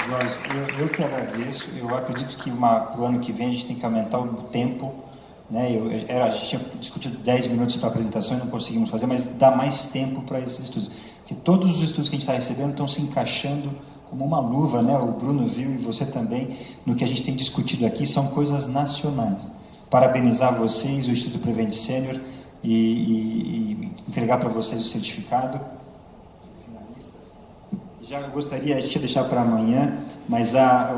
Jorge, eu que agradeço. Eu acredito que para o ano que vem a gente tem que aumentar o tempo, né? A gente tinha discutido 10 minutos para a apresentação e não conseguimos fazer, mas dá mais tempo para esses estudos. Porque todos os estudos que a gente está recebendo estão se encaixando como uma luva, né? O Bruno viu e você também, no que a gente tem discutido aqui, são coisas nacionais. Parabenizar vocês, o Instituto Prevent Senior, e entregar para vocês o certificado. Já gostaria, a gente ia deixar para amanhã, mas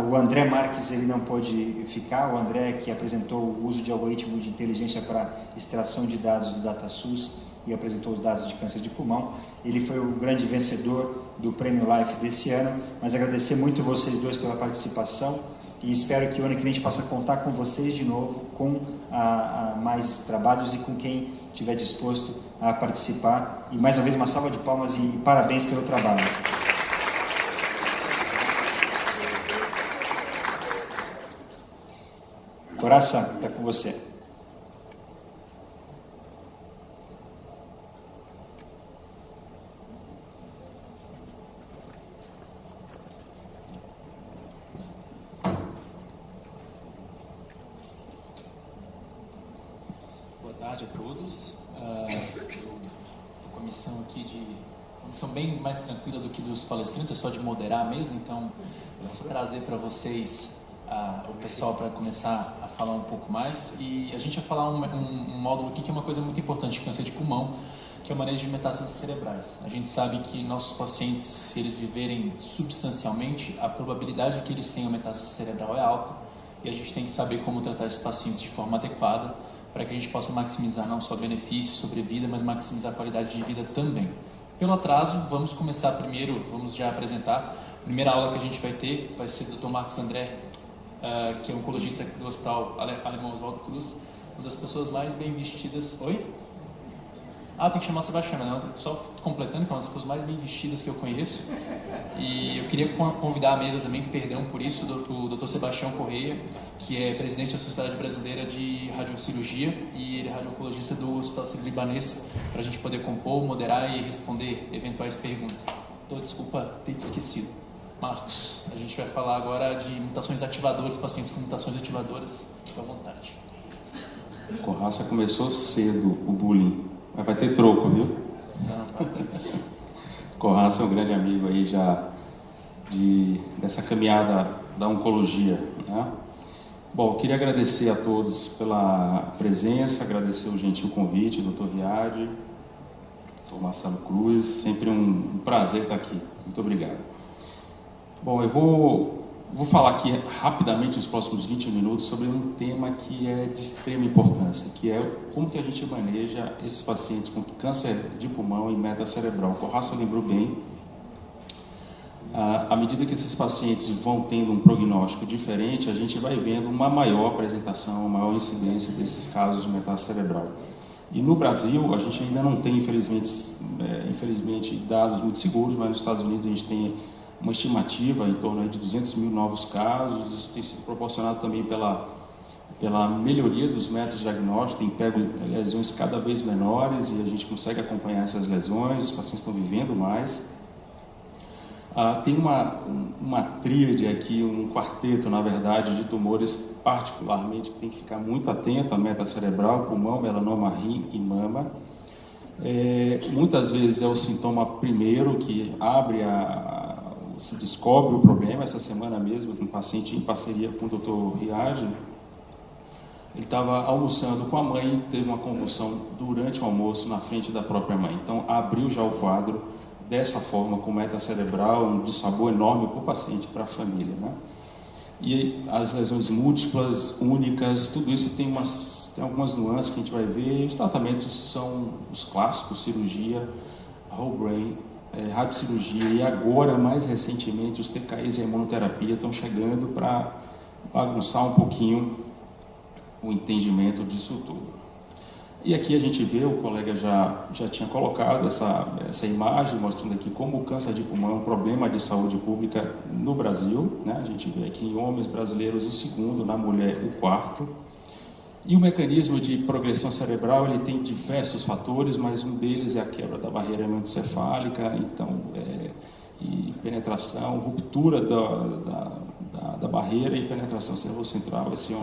o André Marques ele não pôde ficar. O André, que apresentou o uso de algoritmo de inteligência para extração de dados do DataSUS e apresentou os dados de câncer de pulmão, ele foi o grande vencedor do Prêmio Life desse ano. Mas agradecer muito vocês dois pela participação e espero que o ano que vem a gente possa contar com vocês de novo, com mais trabalhos e com quem estiver disposto a participar. E mais uma vez uma salva de palmas e parabéns pelo trabalho. Coração, está com você. Boa tarde a todos. Comissão aqui comissão bem mais tranquila do que dos palestrantes, é só de moderar mesmo, então eu vou trazer para vocês o pessoal para começar a falar um pouco mais, e a gente vai falar um módulo aqui que é uma coisa muito importante de câncer de pulmão, que é o manejo de metástases cerebrais. A gente sabe que nossos pacientes, se eles viverem substancialmente, a probabilidade de que eles tenham metástase cerebral é alta, e a gente tem que saber como tratar esses pacientes de forma adequada, para que a gente possa maximizar não só benefícios sobre vida, mas maximizar a qualidade de vida também. Pelo atraso, vamos começar primeiro, vamos já apresentar. A primeira aula que a gente vai ter vai ser do Dr. Marcos André, que é oncologista do Hospital Alemão Oswaldo Cruz, uma das pessoas mais bem vestidas. Oi? Tem que chamar a Sebastiana, né? Só completando, que é uma das pessoas mais bem vestidas que eu conheço. E eu queria convidar a mesa também, perdão por isso, o Dr. Sebastião Correia, que é presidente da Sociedade Brasileira de Radiocirurgia, e ele é radiooncologista do Hospital Sírio-Libanês, para a gente poder compor, moderar e responder eventuais perguntas. Desculpa ter te esquecido. Marcos, a gente vai falar agora de mutações ativadoras, pacientes com mutações ativadoras. Fique à vontade. Corraça começou cedo o bullying, mas vai ter troco, viu? Corraça é um grande amigo aí já dessa caminhada da oncologia, né? Bom, queria agradecer a todos pela presença, agradecer o gentil convite, Dr. Riad, Dr. Marcelo Cruz, sempre um prazer estar aqui. Muito obrigado. Bom, eu vou falar aqui rapidamente nos próximos 20 minutos sobre um tema que é de extrema importância, que é como que a gente maneja esses pacientes com câncer de pulmão e metástase cerebral. O Corraça lembrou bem, à medida que esses pacientes vão tendo um prognóstico diferente, a gente vai vendo uma maior apresentação, uma maior incidência desses casos de metástase cerebral. E no Brasil, a gente ainda não tem, infelizmente, dados muito seguros, mas nos Estados Unidos a gente tem uma estimativa em torno de 200 mil novos casos. Isso tem sido proporcionado também pela melhoria dos métodos diagnósticos, tem pego lesões cada vez menores e a gente consegue acompanhar essas lesões, os pacientes estão vivendo mais. Tem uma tríade aqui, um quarteto, na verdade, de tumores particularmente que tem que ficar muito atento: a metástase cerebral, pulmão, melanoma, rim e mama. Muitas vezes é o sintoma primeiro que se descobre o problema. Essa semana mesmo, um paciente em parceria com o Dr. Riad, ele estava almoçando com a mãe, teve uma convulsão durante o almoço na frente da própria mãe. Então, abriu já o quadro dessa forma, com metástase cerebral, um dissabor enorme para o paciente e para a família, né? E as lesões múltiplas, únicas, tudo isso tem algumas nuances que a gente vai ver. Os tratamentos são os clássicos: cirurgia, whole brain, radiocirurgia, e agora, mais recentemente, os TKIs e a imunoterapia estão chegando para bagunçar um pouquinho o entendimento disso tudo. E aqui a gente vê, o colega já tinha colocado essa imagem, mostrando aqui como o câncer de pulmão é um problema de saúde pública no Brasil, né? A gente vê aqui em homens brasileiros o segundo, na mulher o quarto. E o mecanismo de progressão cerebral, ele tem diversos fatores, mas um deles é a quebra da barreira hematoencefálica. Então, e penetração, ruptura da barreira e penetração cervicocentral. Essa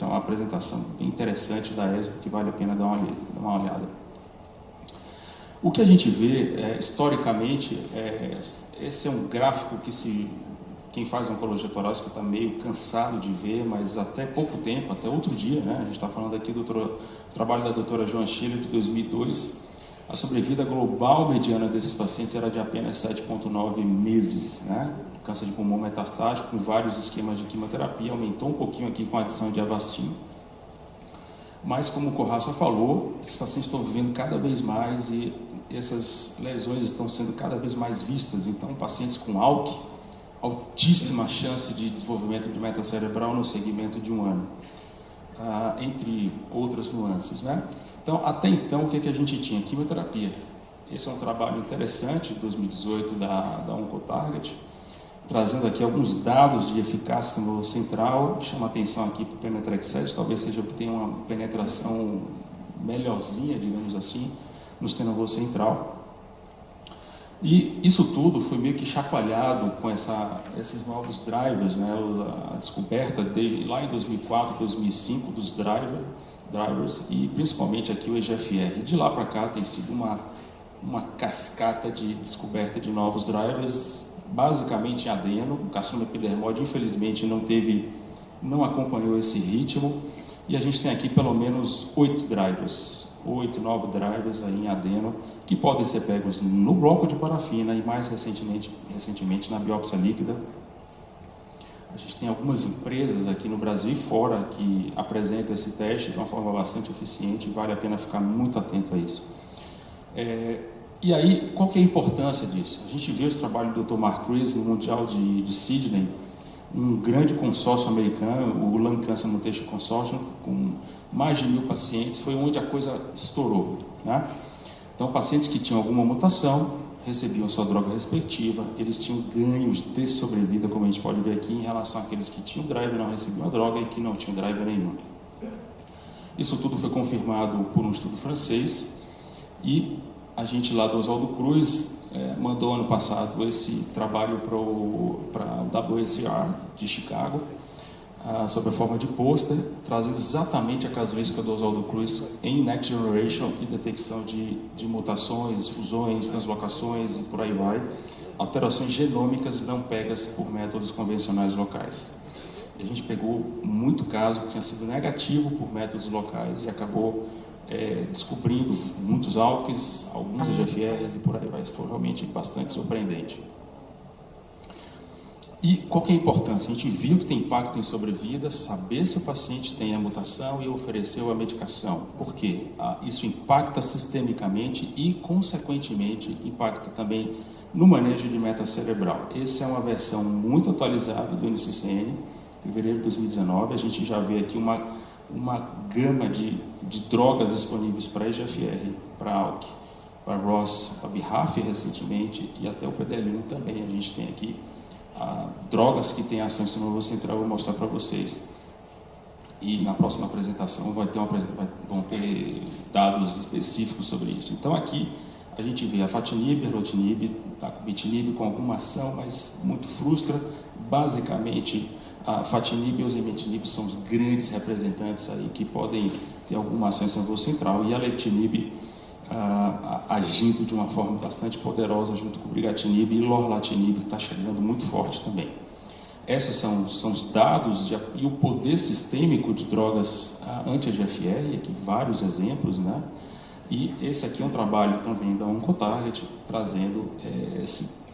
é uma apresentação bem interessante da ESMO que vale a pena dar uma olhada. O que a gente vê, historicamente, esse é um gráfico que quem faz oncologia torácica está meio cansado de ver, mas até pouco tempo, até outro dia, né? A gente está falando aqui do trabalho da doutora Joan Schiller, de 2002, a sobrevida global mediana desses pacientes era de apenas 7,9 meses, né? Câncer de pulmão metastático, com vários esquemas de quimioterapia, aumentou um pouquinho aqui com a adição de Avastin. Mas, como o Corraça falou, esses pacientes estão vivendo cada vez mais e essas lesões estão sendo cada vez mais vistas. Então, pacientes com ALK, altíssima chance de desenvolvimento de meta cerebral no segmento de 1 ano, entre outras nuances, né? Então, até então, o que a gente tinha? Quimioterapia. Esse é um trabalho interessante, de 2018, da Oncotarget, trazendo aqui alguns dados de eficácia no central. Chama atenção aqui para o Pemetrexed, talvez seja porque tem uma penetração melhorzinha, digamos assim, no estenovo central. E isso tudo foi meio que chacoalhado com esses novos drivers, né? A descoberta lá em 2004, 2005 dos drivers e principalmente aqui o EGFR. De lá para cá tem sido uma cascata de descoberta de novos drivers, basicamente em adeno. O carcinoma epidermoide, infelizmente, não acompanhou esse ritmo, e a gente tem aqui pelo menos 8, 9 drivers aí em adeno, que podem ser pegos no bloco de parafina e mais recentemente na biópsia líquida. A gente tem algumas empresas aqui no Brasil e fora que apresentam esse teste de uma forma bastante eficiente, e vale a pena ficar muito atento a isso. E aí, qual que é a importância disso? A gente viu esse trabalho do Dr. Mark Rees no Mundial de Sydney, um grande consórcio americano, o Lung Cancer Mutation Consortium, com mais de 1.000 pacientes, foi onde a coisa estourou, né? Então, pacientes que tinham alguma mutação recebiam sua droga respectiva, eles tinham ganhos de sobrevida, como a gente pode ver aqui, em relação àqueles que tinham driver e não recebiam a droga e que não tinham driver nenhum. Isso tudo foi confirmado por um estudo francês, e a gente lá do Oswaldo Cruz mandou ano passado esse trabalho para o WSR de Chicago, sob a forma de pôster, trazendo exatamente a casuística do Oswaldo Cruz em Next Generation e detecção de mutações, fusões, translocações e por aí vai, alterações genômicas não pegas por métodos convencionais locais. E a gente pegou muito caso que tinha sido negativo por métodos locais e acabou descobrindo muitos ALKs, alguns EGFRs e por aí vai. Foi realmente bastante surpreendente. E qual que é a importância? A gente viu que tem impacto em sobrevida, saber se o paciente tem a mutação e ofereceu a medicação. Por quê? Isso impacta sistemicamente e, consequentemente, impacta também no manejo de meta cerebral. Essa é uma versão muito atualizada do NCCN, fevereiro de 2019. A gente já vê aqui uma gama de drogas disponíveis para EGFR, para ALK, para ROS, para BRAF recentemente e até o PDL1 também. A gente tem aqui drogas que têm ação estenovo central, eu vou mostrar para vocês. E na próxima apresentação vão ter dados específicos sobre isso. Então aqui a gente vê a Afatinib, Erlotinib, Dacobitinib com alguma ação, mas muito frustra. Basicamente, a Afatinib e o Osimertinib são os grandes representantes aí que podem ter alguma ação estenovo central, e a Lectinib agindo de uma forma bastante poderosa junto com o Brigatinib, e Lorlatinib está chegando muito forte também. Esses são os dados e o poder sistêmico de drogas anti-EGFR, aqui vários exemplos, né? E esse aqui é um trabalho também da Oncotarget, trazendo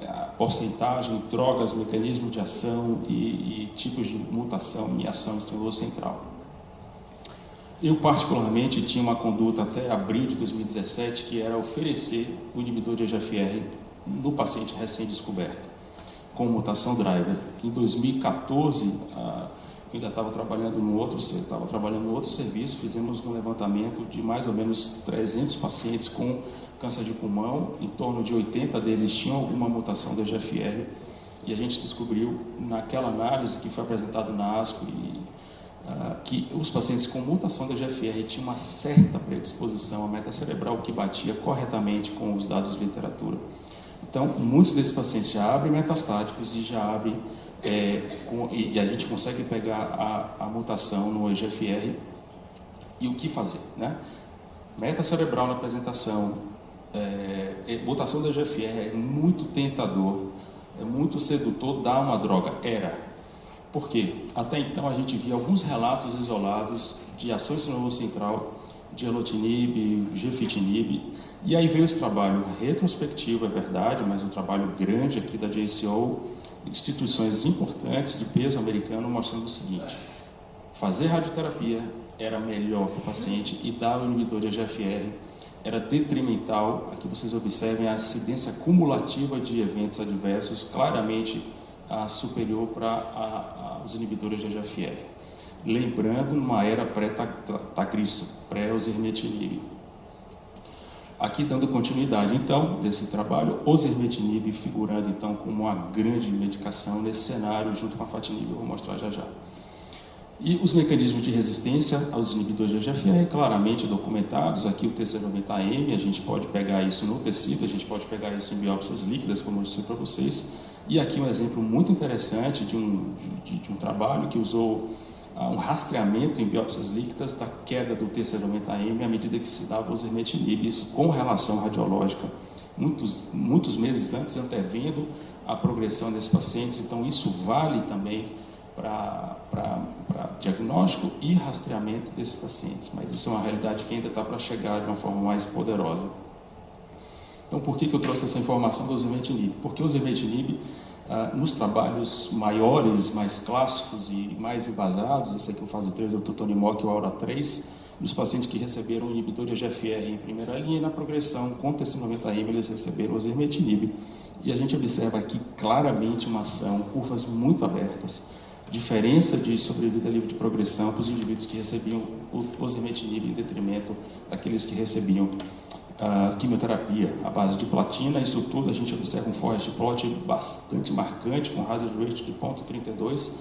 a porcentagem, drogas, mecanismo de ação e tipos de mutação e ação estenovo central. Eu, particularmente, tinha uma conduta até abril de 2017, que era oferecer o inibidor de EGFR no paciente recém-descoberto, com mutação driver. Em 2014, eu ainda estava trabalhando no outro serviço, fizemos um levantamento de mais ou menos 300 pacientes com câncer de pulmão, em torno de 80 deles tinham alguma mutação do EGFR, e a gente descobriu, naquela análise que foi apresentada na ASCO, que os pacientes com mutação da EGFR tinham uma certa predisposição à meta cerebral, que batia corretamente com os dados de literatura. Então, muitos desses pacientes já abrem metastáticos e já abrem, e a gente consegue pegar a mutação no EGFR. E o que fazer, né? Meta cerebral na apresentação, mutação do EGFR é muito tentador, é muito sedutor dar uma droga, Por quê? Até então a gente via alguns relatos isolados de ação extranuclear central, de erlotinib, gefitinib, e aí veio esse trabalho retrospectivo, é verdade, mas um trabalho grande aqui da JCO, instituições importantes de peso americano, mostrando o seguinte: fazer radioterapia era melhor para o paciente e dar o inibidor de EGFR era detrimental. Aqui vocês observem a incidência cumulativa de eventos adversos claramente superior para os inibidores de EGFR. Lembrando, numa era pré-tagrisso, pré-osimertinib. Aqui dando continuidade, então, desse trabalho, osimertinib figurando, então, como uma grande medicação nesse cenário, junto com a afatinib, eu vou mostrar já já. E os mecanismos de resistência aos inibidores de EGFR claramente documentados. Aqui o T90M, a gente pode pegar isso no tecido, a gente pode pegar isso em biópsias líquidas, como eu disse para vocês. E aqui um exemplo muito interessante de um trabalho que usou um rastreamento em biópsias líquidas da queda do T90M à medida que se dava o osimertinib, isso com relação radiológica, muitos meses antes, antevendo a progressão desses pacientes. Então isso vale também para diagnóstico e rastreamento desses pacientes, mas isso é uma realidade que ainda está para chegar de uma forma mais poderosa. Então, por que eu trouxe essa informação do osimertinib? Porque o osimertinib, nos trabalhos maiores, mais clássicos e mais embasados, esse aqui é o fase 3 do Tutonimoc e o Aura 3, dos pacientes que receberam inibidor de EGFR em primeira linha, e na progressão com T90M eles receberam o osimertinib. E a gente observa aqui claramente uma ação, curvas muito abertas, diferença de sobrevida livre de progressão para os indivíduos que recebiam o osimertinib em detrimento daqueles que recebiam quimioterapia à base de platina. Isso tudo a gente observa um forest plot bastante marcante, com hazard ratio de 0,32,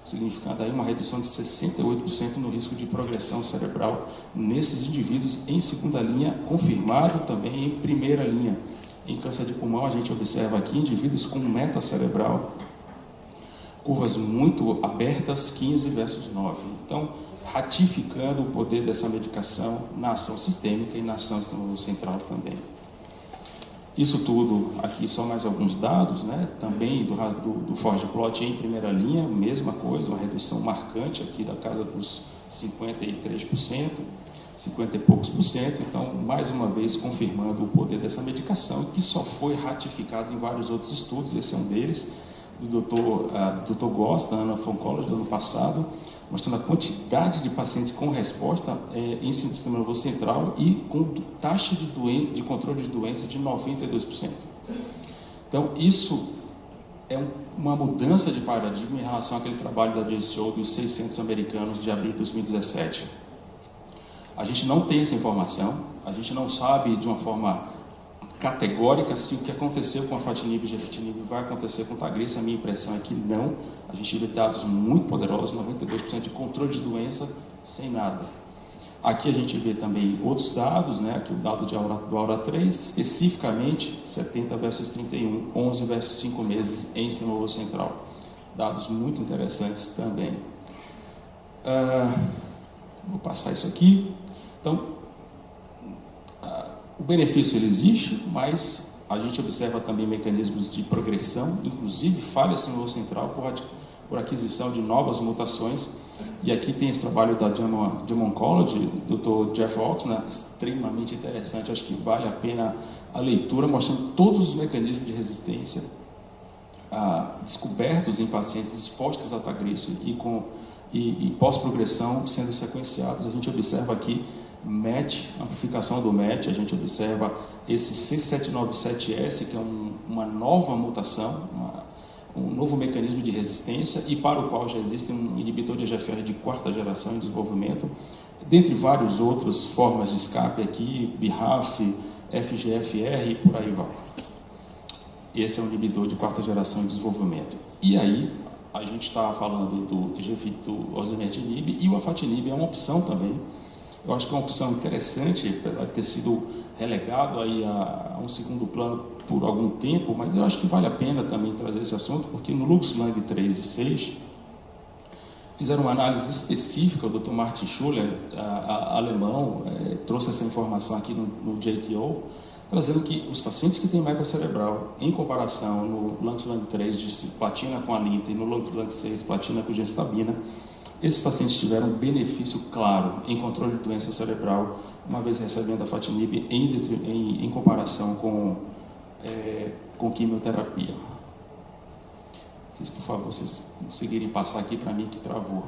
significando aí uma redução de 68% no risco de progressão cerebral nesses indivíduos em segunda linha, confirmado também em primeira linha. Em câncer de pulmão, a gente observa aqui indivíduos com meta cerebral, curvas muito abertas, 15 versus 9. Então, ratificando o poder dessa medicação na ação sistêmica e na ação central também. Isso tudo, aqui só mais alguns dados, né? Também do Forge Plot em primeira linha, mesma coisa, uma redução marcante aqui da casa dos 53%, 50 e poucos por cento. Então, mais uma vez, confirmando o poder dessa medicação, que só foi ratificado em vários outros estudos. Esse é um deles, do Dr. Goss, da Ana Oncology, do ano passado, mostrando a quantidade de pacientes com resposta em sistema nervoso central e com taxa de controle de doença de 92%. Então, isso é uma mudança de paradigma em relação àquele trabalho da JCO dos 600 americanos de abril de 2017. A gente não tem essa informação, a gente não sabe de uma forma categórica se o que aconteceu com a afatinib e gefitinib vai acontecer com o Tagrisso. A minha impressão é que não. A gente vê dados muito poderosos, 92% de controle de doença sem nada. Aqui a gente vê também outros dados, né? Aqui o dado do Aura 3, especificamente 70 versus 31, 11 versus 5 meses em sistema nervoso central. Dados muito interessantes também. Vou passar isso aqui. Então, o benefício ele existe, mas a gente observa também mecanismos de progressão, inclusive falhas no nervoso central por aquisição de novas mutações. E aqui tem esse trabalho da JAMA Oncology, do Dr. Jeff Oxner, extremamente interessante. Acho que vale a pena a leitura, mostrando todos os mecanismos de resistência descobertos em pacientes expostos a Tagrisso e pós-progressão sendo sequenciados. A gente observa aqui MET, amplificação do MET, a gente observa esse C797S, que é uma nova mutação, um novo mecanismo de resistência, e para o qual já existe um inibidor de EGFR de quarta geração em desenvolvimento, dentre várias outras formas de escape aqui, BRAF, FGFR e por aí vai. Esse é um inibidor de quarta geração em desenvolvimento. E aí, a gente está falando do osimertinib, e o afatinib é uma opção também. Eu acho que é uma opção interessante, apesar de ter sido relegado aí a um segundo plano por algum tempo, mas eu acho que vale a pena também trazer esse assunto, porque no LuxLang 3 e 6 fizeram uma análise específica, o Dr. Martin Schuller, alemão, trouxe essa informação aqui no JTO, trazendo que os pacientes que têm meta cerebral, em comparação no LuxLang 3 de platina com alinta e no LuxLang 6 platina com gemcitabina, esses pacientes tiveram um benefício claro em controle de doença cerebral, uma vez recebendo a afatinib em comparação com quimioterapia. Por favor, vocês conseguirem passar aqui para mim que travou.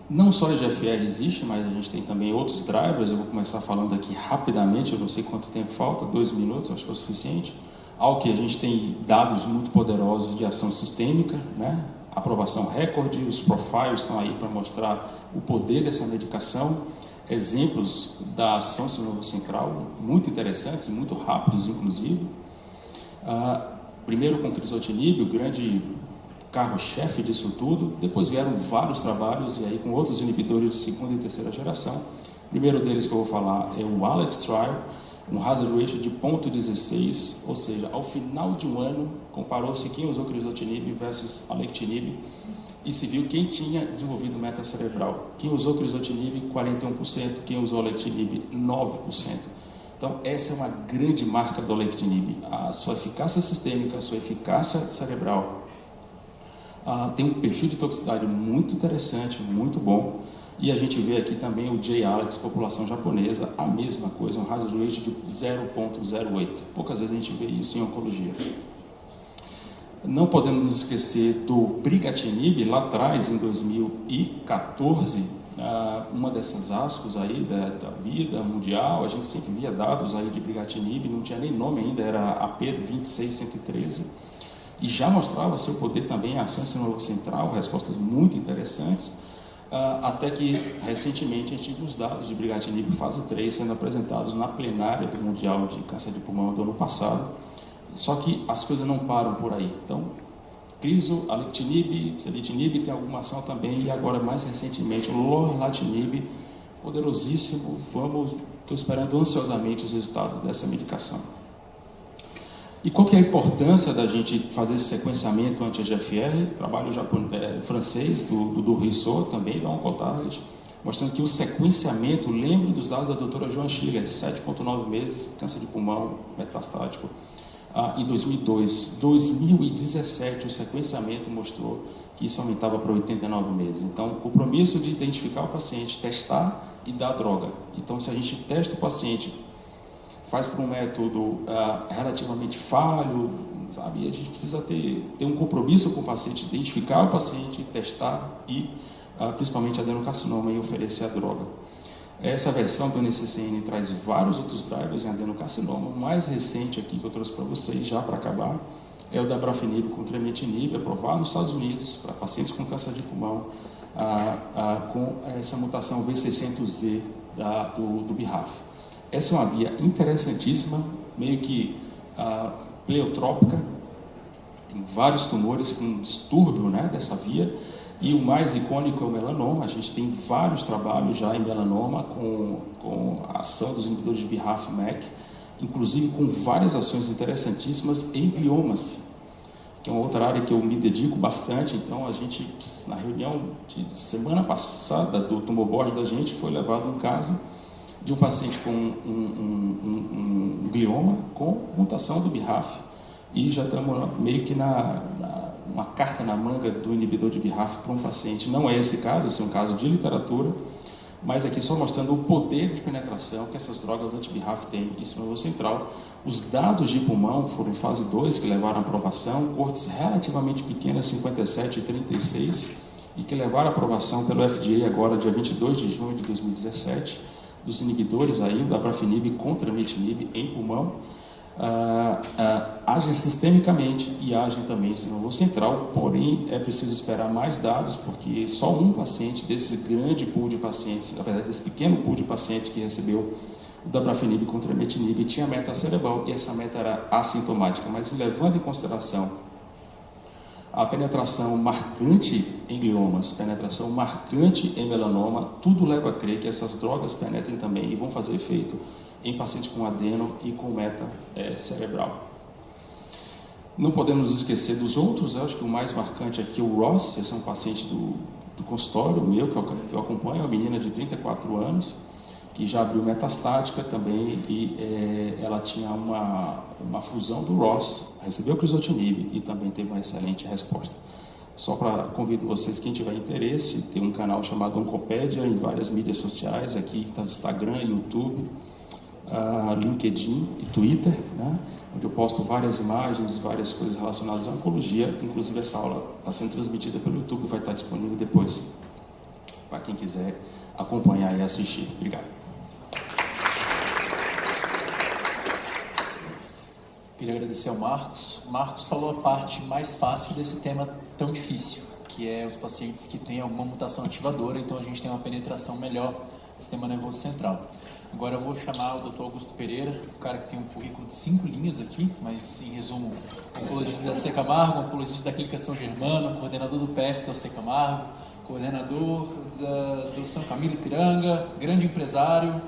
Não só a EGFR existe, mas a gente tem também outros drivers. Eu vou começar falando aqui rapidamente, eu não sei quanto tempo falta, 2 minutos, acho que é o suficiente. Ao que a gente tem dados muito poderosos de ação sistêmica, né? Aprovação recorde, os profiles estão aí para mostrar o poder dessa medicação. Exemplos da ação sinovocentral muito interessantes, muito rápidos, inclusive. Primeiro com crizotinib, o grande carro-chefe disso tudo. Depois vieram vários trabalhos e aí com outros inibidores de segunda e terceira geração. O primeiro deles que eu vou falar é o ALEX Trial, um hazard ratio de 0,16, ou seja, ao final de um ano, comparou-se quem usou crizotinib versus alectinib e se viu quem tinha desenvolvido meta cerebral. Quem usou crizotinib, 41%, quem usou alectinib, 9%. Então, essa é uma grande marca do alectinib. A sua eficácia sistêmica, a sua eficácia cerebral tem um perfil de toxicidade muito interessante, muito bom. E a gente vê aqui também o J-ALEX, população japonesa, a mesma coisa, um hazard ratio de 0,08. Poucas vezes a gente vê isso em oncologia. Não podemos nos esquecer do brigatinib, lá atrás, em 2014, uma dessas ascos aí da vida mundial, a gente sempre via dados aí de brigatinib, não tinha nem nome ainda, era AP26113, e já mostrava seu poder também, a ação sinovocentral, respostas muito interessantes, até que, recentemente, a gente viu os dados de brigatinib fase 3 sendo apresentados na plenária do Mundial de Câncer de Pulmão do ano passado. Só que as coisas não param por aí. Então, crizo, alectinib, selitinib tem alguma ação também, e agora, mais recentemente, o lorlatinib, poderosíssimo. Estou esperando ansiosamente os resultados dessa medicação. E qual que é a importância da gente fazer esse sequenciamento anti-EGFR? Trabalho francês do Rissot, também da Oncotarget, mostrando que o sequenciamento, lembro dos dados da doutora Joan Schiller, 7,9 meses, câncer de pulmão metastático, em 2002. 2017, o sequenciamento mostrou que isso aumentava para 89 meses. Então, o compromisso de identificar o paciente, testar e dar a droga. Então, se a gente testa o paciente, faz por um método relativamente falho, sabe? E a gente precisa ter um compromisso com o paciente, identificar o paciente, testar e, principalmente, adenocarcinoma e oferecer a droga. Essa versão do NCCN traz vários outros drivers em adenocarcinoma. O mais recente aqui que eu trouxe para vocês, já para acabar, é o dabrafenib com tremetinib, aprovado nos Estados Unidos para pacientes com câncer de pulmão, com essa mutação V600Z do BRAF. Essa é uma via interessantíssima, meio que pleiotrópica, tem vários tumores com distúrbio, né, dessa via, e o mais icônico é o melanoma. A gente tem vários trabalhos já em melanoma com a ação dos inibidores de BRAF/MEK, inclusive com várias ações interessantíssimas em gliomas, que é uma outra área que eu me dedico bastante. Então, a gente, na reunião de semana passada do tumor board da gente, foi levado um caso de um paciente com um glioma com mutação do BRAF, e já estamos meio que uma carta na manga do inibidor de BRAF para um paciente. Não é esse caso, esse é um caso de literatura, mas aqui só mostrando o poder de penetração que essas drogas anti-BRAF têm em sinovocentral. Os dados de pulmão foram em fase 2, que levaram à aprovação, cortes relativamente pequenas, 57 e 36, e que levaram à aprovação pelo FDA agora, dia 22 de junho de 2017, dos inibidores aí, da dabrafenib contra tremetinib em pulmão. Agem sistemicamente e agem também sinovocentral, porém é preciso esperar mais dados, porque só um paciente desse grande pool de pacientes, na verdade desse pequeno pool de pacientes que recebeu o dabrafenib contra tremetinib tinha meta cerebral, e essa meta era assintomática. Mas levando em consideração a penetração marcante em gliomas, penetração marcante em melanoma, tudo leva a crer que essas drogas penetrem também e vão fazer efeito em pacientes com adeno e com meta cerebral. Não podemos nos esquecer dos outros, eu acho que o mais marcante aqui é o Ross, esse é um paciente do consultório meu, que eu acompanho, uma menina de 34 anos, que já abriu metastática também, e ela tinha uma fusão do Ross, recebeu crizotinib e também teve uma excelente resposta. Só para convido vocês, quem tiver interesse, tem um canal chamado Oncopédia em várias mídias sociais, aqui está Instagram, YouTube, LinkedIn e Twitter, né? Onde eu posto várias imagens, várias coisas relacionadas à oncologia, inclusive essa aula está sendo transmitida pelo YouTube, vai estar disponível depois para quem quiser acompanhar e assistir. Obrigado. Queria agradecer ao Marcos. O Marcos falou a parte mais fácil desse tema tão difícil, que é os pacientes que têm alguma mutação ativadora, então a gente tem uma penetração melhor do sistema nervoso central. Agora eu vou chamar o Dr. Augusto Pereira, um cara que tem um currículo de 5 linhas aqui, mas em resumo, oncologista da C. Camargo, oncologista da Clínica São Germano, coordenador do PS da C. Camargo, coordenador do São Camilo Ipiranga, grande empresário,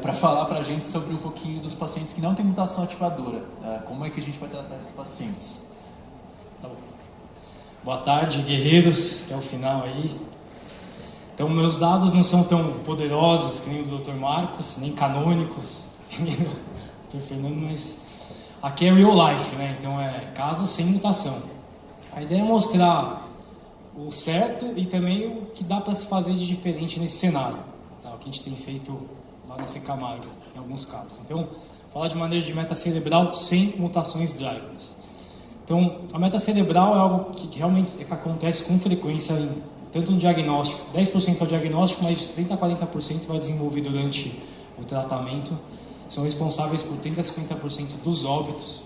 para falar para a gente sobre um pouquinho dos pacientes que não têm mutação ativadora. Como é que a gente vai tratar esses pacientes? Tá bom. Boa tarde, guerreiros, até o final aí. Então, meus dados não são tão poderosos que nem o do Dr. Marcos, nem canônicos, que nem o Dr. Fernando, mas aqui é real life, né? Então, é casos sem mutação. A ideia é mostrar o certo e também o que dá para se fazer de diferente nesse cenário, tá? O que a gente tem feito lá na C. Camargo, em alguns casos. Então, falar de manejo de meta cerebral sem mutações drivers. Então, a meta cerebral é algo que realmente acontece com frequência tanto no diagnóstico, 10% é o diagnóstico, mas 30% a 40% vai desenvolver durante o tratamento. São responsáveis por 30% a 50% dos óbitos.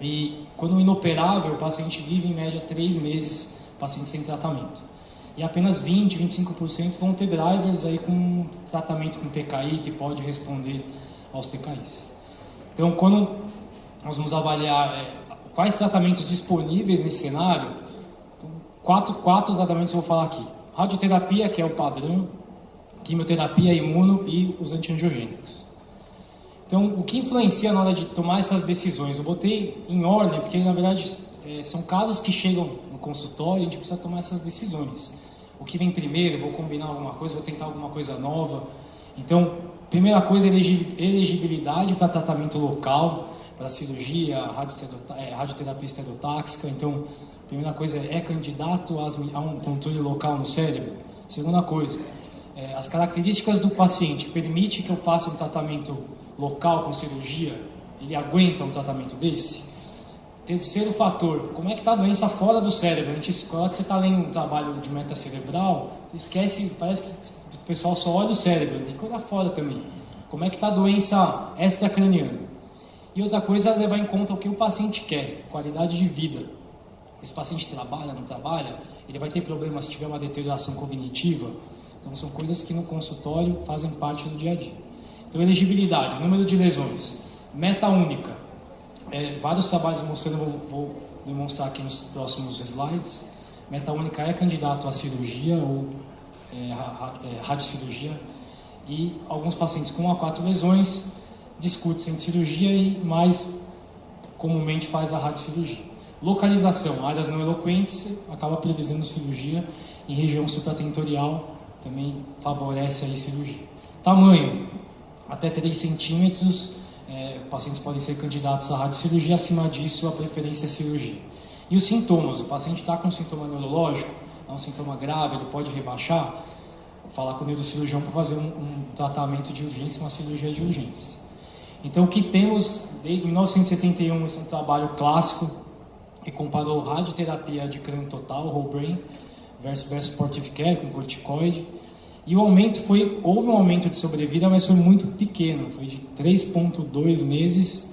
E quando inoperável, o paciente vive em média 3 meses, paciente sem tratamento. E apenas 20%, 25% vão ter drivers aí com tratamento com TKI, que pode responder aos TKIs. Então, quando nós vamos avaliar quais tratamentos disponíveis nesse cenário, quatro tratamentos eu vou falar aqui. Radioterapia, que é o padrão, quimioterapia, imuno e os antiangiogênicos. Então, o que influencia na hora de tomar essas decisões? Eu botei em ordem, porque na verdade são casos que chegam no consultório e a gente precisa tomar essas decisões. O que vem primeiro? Vou combinar alguma coisa, vou tentar alguma coisa nova. Então, primeira coisa, elegibilidade para tratamento local, para cirurgia, radioterapia estereotáxica. Então, primeira coisa é candidato a um controle local no cérebro. Segunda coisa, as características do paciente permite que eu faça um tratamento local com cirurgia? Ele aguenta um tratamento desse? Terceiro fator, como é que está a doença fora do cérebro? A gente escolhe que você está lendo um trabalho de meta cerebral, esquece, parece que o pessoal só olha o cérebro, tem que olhar fora também. Como é que está a doença extracraniana? E outra coisa é levar em conta o que o paciente quer, qualidade de vida. Esse paciente trabalha, não trabalha, ele vai ter problemas se tiver uma deterioração cognitiva. Então, são coisas que no consultório fazem parte do dia a dia. Então, elegibilidade, número de lesões, meta única. Vários trabalhos mostrando, vou demonstrar aqui nos próximos slides. Meta única é candidato a cirurgia ou radiocirurgia. E alguns pacientes com A4 lesões discute-se em cirurgia e mais comumente faz a radiocirurgia. Localização, áreas não eloquentes, acaba priorizando cirurgia. Em região supratentorial também favorece a cirurgia. Tamanho, até 3 centímetros, pacientes podem ser candidatos à radiocirurgia, acima disso a preferência é cirurgia. E os sintomas, o paciente está com um sintoma neurológico, é um sintoma grave, ele pode rebaixar, falar com o neurocirurgião para fazer um tratamento de urgência, uma cirurgia de urgência. Então, o que temos, desde 1971, esse é um trabalho clássico, que comparou radioterapia de crânio total, whole brain, versus supportive care, com corticoide. E o aumento houve um aumento de sobrevida, mas foi muito pequeno, foi de 3,2 meses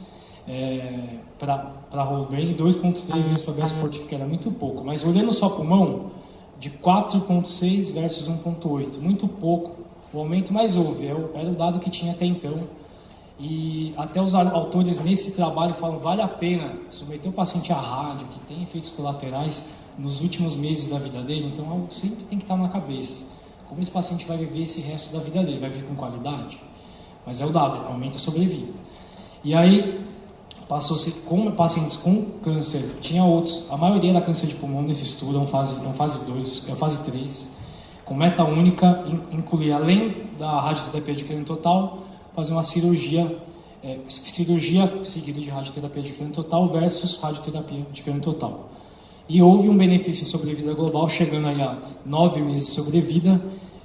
para whole brain e 2,3 meses para supportive care, muito pouco. Mas olhando só pulmão, de 4,6 versus 1,8, muito pouco o aumento, mas houve, era o dado que tinha até então. E até os autores nesse trabalho falam vale a pena submeter o paciente à rádio, que tem efeitos colaterais nos últimos meses da vida dele, então algo sempre tem que estar na cabeça. Como esse paciente vai viver esse resto da vida dele? Vai viver com qualidade? Mas é o dado, aumenta a sobrevida. E aí, passou-se com pacientes com câncer, tinha outros, a maioria era câncer de pulmão nesse estudo, é uma fase 2, é uma fase 3, com meta única, incluir além da radioterapia de crânio total, fazer uma cirurgia seguida de radioterapia de crânio total versus radioterapia de crânio total. E houve um benefício em sobrevida global, chegando aí a 9 meses de sobrevida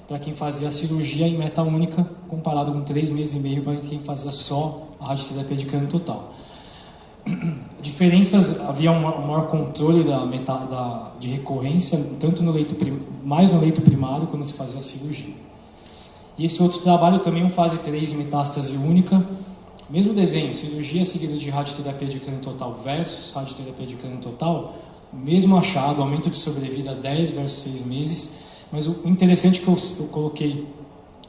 para quem fazia a cirurgia em meta única, comparado com 3 meses e meio para quem fazia só a radioterapia de crânio total. Diferenças, havia um maior controle de recorrência, tanto mais no leito primário, quando se fazia a cirurgia. E esse outro trabalho também é um fase 3, metástase única, mesmo desenho, cirurgia seguida de radioterapia de crânio total versus radioterapia de crânio total, mesmo achado, aumento de sobrevida 10 versus 6 meses, mas o interessante que eu coloquei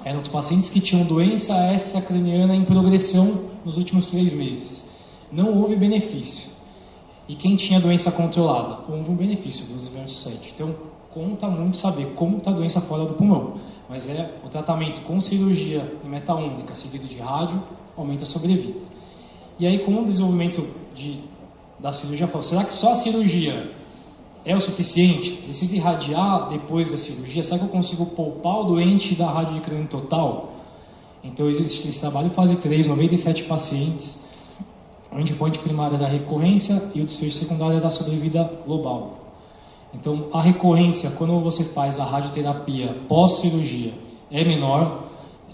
eram os pacientes que tinham doença extracraniana em progressão nos últimos 3 meses. Não houve benefício. E quem tinha doença controlada? Houve um benefício, 12 versus 7. Então, conta muito saber como está a doença fora do pulmão. Mas o tratamento com cirurgia em meta única, seguido de rádio, aumenta a sobrevida. E aí, com o desenvolvimento da cirurgia, será que só a cirurgia é o suficiente? Precisa irradiar depois da cirurgia? Será que eu consigo poupar o doente da rádio de crânio total? Então, existe esse trabalho fase 3, 97 pacientes. O endpoint primário é da recorrência e o desfecho secundário é da sobrevida global. Então, a recorrência, quando você faz a radioterapia pós-cirurgia, é menor,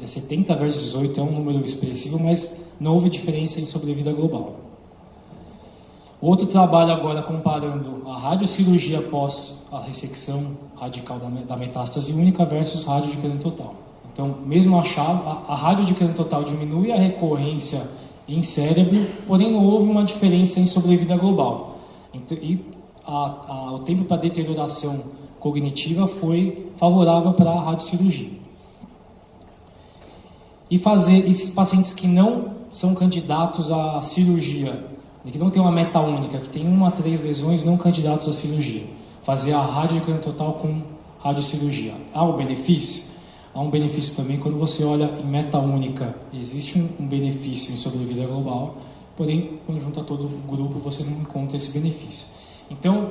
70 versus 18 é um número expressivo, mas não houve diferença em sobrevida global. Outro trabalho agora comparando a radiocirurgia após a ressecção radical da metástase única versus rádio de crânio total. Então, mesmo achado, a rádio de crânio total diminui a recorrência em cérebro, porém não houve uma diferença em sobrevida global. E o tempo para deterioração cognitiva foi favorável para a radiocirurgia. E fazer esses pacientes que não são candidatos à cirurgia, que não tem uma meta única, que tem 1 a 3 lesões não candidatos à cirurgia, fazer a rádio de crânio total com radiocirurgia. Há um benefício? Há um benefício também quando você olha em meta única. Existe um benefício em sobrevida global, porém, quando junta todo o grupo, você não encontra esse benefício. Então,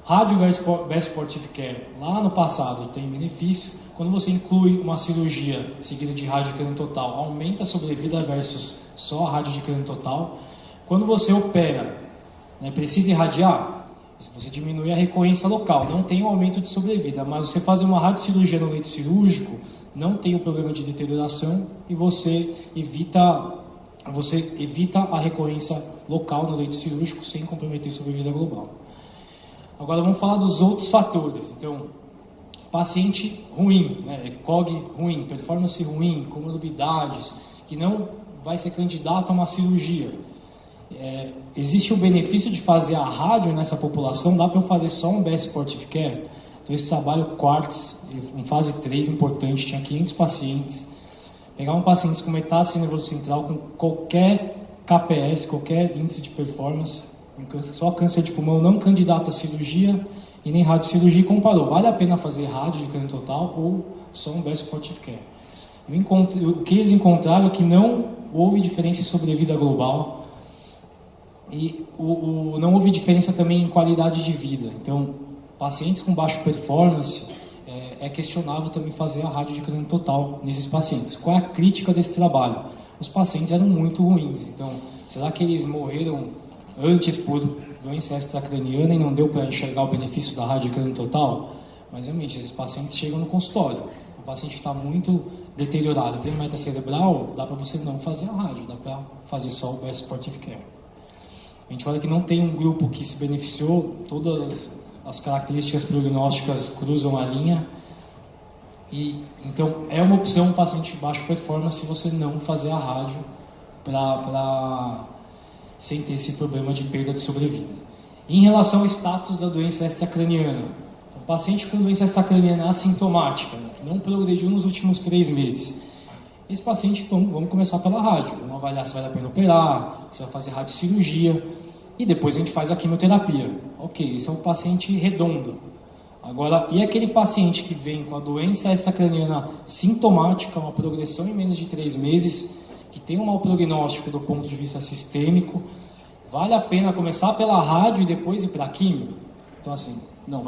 rádio versus best supportive care, lá no passado tem benefício. Quando você inclui uma cirurgia seguida de rádio de crânio total, aumenta a sobrevida versus só a rádio de crânio total. Quando você opera, precisa irradiar, você diminui a recorrência local, não tem um aumento de sobrevida, mas você fazer uma radiocirurgia no leito cirúrgico, não tem o problema de deterioração e você evita a recorrência local no leito cirúrgico sem comprometer a sobrevida global. Agora vamos falar dos outros fatores. Então, paciente ruim, ECOG ruim, performance ruim, comorbidades, que não vai ser candidato a uma cirurgia. Existe o benefício de fazer a rádio nessa população? Dá para eu fazer só um best supportive care? Então, esse trabalho Quartz, em fase 3, importante, tinha 500 pacientes. Pegar um paciente com metástase nervoso central, com qualquer KPS, qualquer índice de performance, só câncer de pulmão, não candidato à cirurgia e nem radiocirurgia, e comparou. Vale a pena fazer rádio de crânio total ou só um best supportive care? O que eles encontraram é que não houve diferença em sobrevida global e não houve diferença também em qualidade de vida. Então, pacientes com baixa performance, é questionável também fazer a rádio de crânio total nesses pacientes. Qual é a crítica desse trabalho? Os pacientes eram muito ruins. Então, será que eles morreram antes por doença extracraniana e não deu para enxergar o benefício da rádio de crânio total? Mas, realmente, esses pacientes chegam no consultório. O paciente está muito deteriorado, tem meta cerebral, dá para você não fazer a rádio, dá para fazer só o best supportive care. A gente olha que não tem um grupo que se beneficiou, todas as características prognósticas cruzam a linha. E, então, é uma opção um paciente de baixa performance se você não fazer a rádio sem ter esse problema de perda de sobrevida. Em relação ao status da doença extracraniana, o paciente com doença extracraniana assintomática, que não progrediu nos últimos 3 meses, esse paciente, vamos começar pela rádio, vamos avaliar se vale a pena operar, se vai fazer radiocirurgia, e depois a gente faz a quimioterapia. Ok, esse é um paciente redondo. Agora, e aquele paciente que vem com a doença extracraniana sintomática, uma progressão em menos de 3 meses, que tem um mau prognóstico do ponto de vista sistêmico, vale a pena começar pela rádio e depois ir para a quimio? Então, assim, não,